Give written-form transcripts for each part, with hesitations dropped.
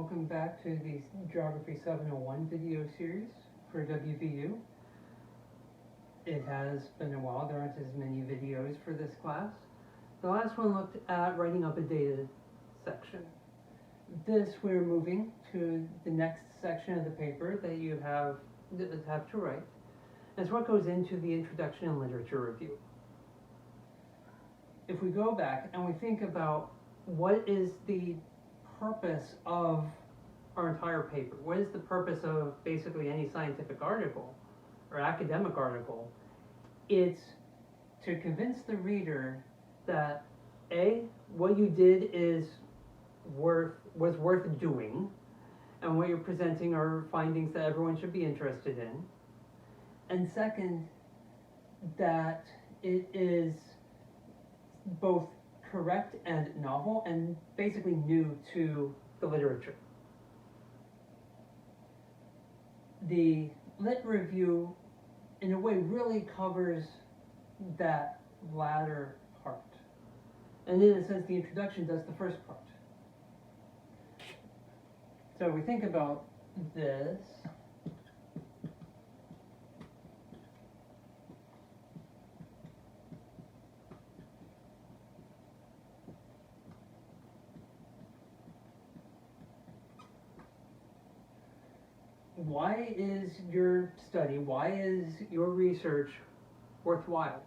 Welcome back to the Geography 701 video series for WVU. It has been a while, there aren't as many videos for this class. The last one looked at writing up a data section. This we're moving to the next section of the paper that you have to write. It's what goes into the introduction and literature review. If we go back and we think about what is the purpose of our entire paper, what is the purpose of basically any scientific article or academic article, it's to convince the reader that A, what you did was worth doing, and what you're presenting are findings that everyone should be interested in, and second, that it is both correct and novel and basically new to the literature. The lit review in a way really covers that latter part, and in a sense the introduction does the first part. So we think about this. Why is your study, why is your research worthwhile?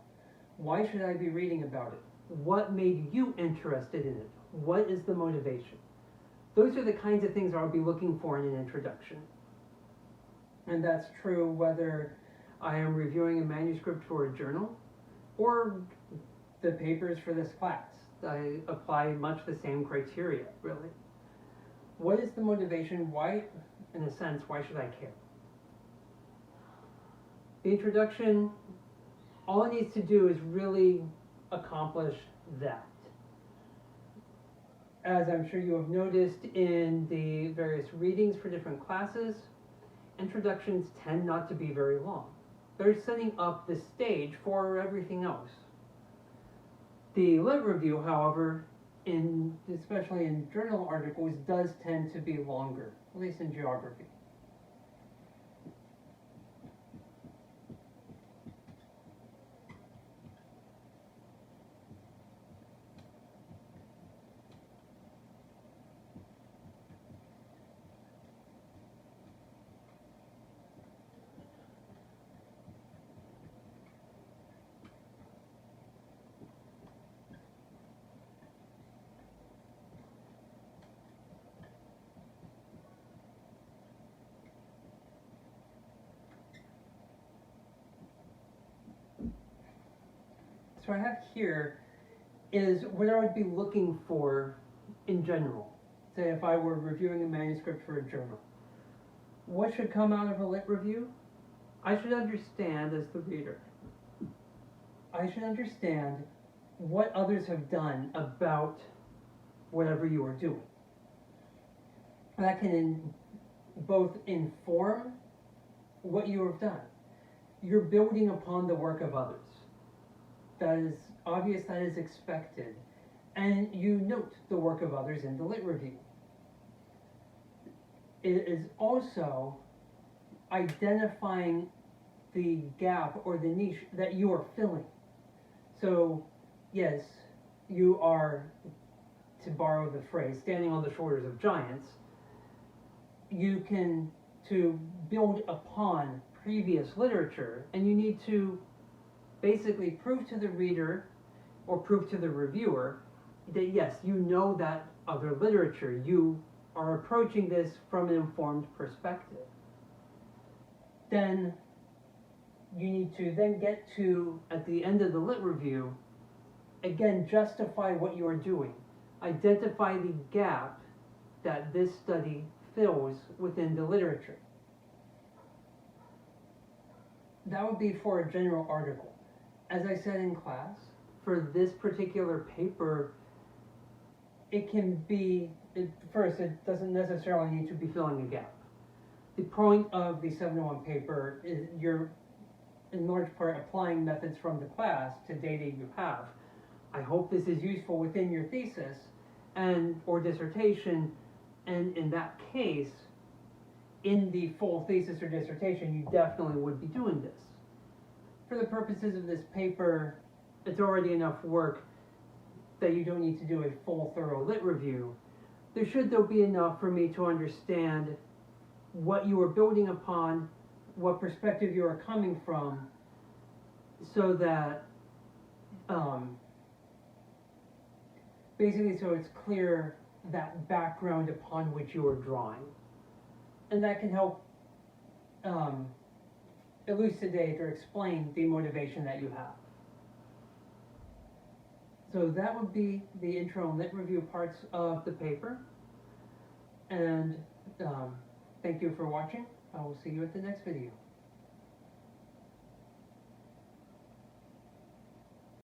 Why should I be reading about it? What made you interested in it? What is the motivation? Those are the kinds of things I'll be looking for in an introduction. And that's true whether I am reviewing a manuscript for a journal or the papers for this class. I apply much the same criteria, really. What is the motivation? Why, in a sense, why should I care? The introduction, all it needs to do is really accomplish that. As I'm sure you have noticed in the various readings for different classes, introductions tend not to be very long. They're setting up the stage for everything else. The lit review, however, especially in journal articles, does tend to be longer, at least in geography. So I have here is what I would be looking for in general. Say if I were reviewing a manuscript for a journal. What should come out of a lit review? I should understand as the reader. I should understand what others have done about whatever you are doing. That can both inform what you have done. You're building upon the work of others. That is obvious, that is expected, and you note the work of others in the lit review. It is also identifying the gap or the niche that you are filling. So, yes, you are, to borrow the phrase, standing on the shoulders of giants. You can, to build upon previous literature, and you need to basically prove to the reader or prove to the reviewer that yes, you know that other literature, you are approaching this from an informed perspective. Then you need to then get to, at the end of the lit review, again, justify what you are doing. Identify the gap that this study fills within the literature. That would be for a general article. As I said in class, for this particular paper, it can be, first, it doesn't necessarily need to be filling a gap. The point of the 701 paper is you're, in large part, applying methods from the class to data you have. I hope this is useful within your thesis and or dissertation And in that case, in the full thesis or dissertation, you definitely would be doing this. For the purposes of this paper, it's already enough work that you don't need to do a full, thorough lit review. There should, though, be enough for me to understand what you are building upon, what perspective you are coming from, so that, basically, so it's clear that background upon which you are drawing. And that can help elucidate or explain the motivation that you have. So that would be the intro and lit review parts of the paper. And thank you for watching. I will see you at the next video.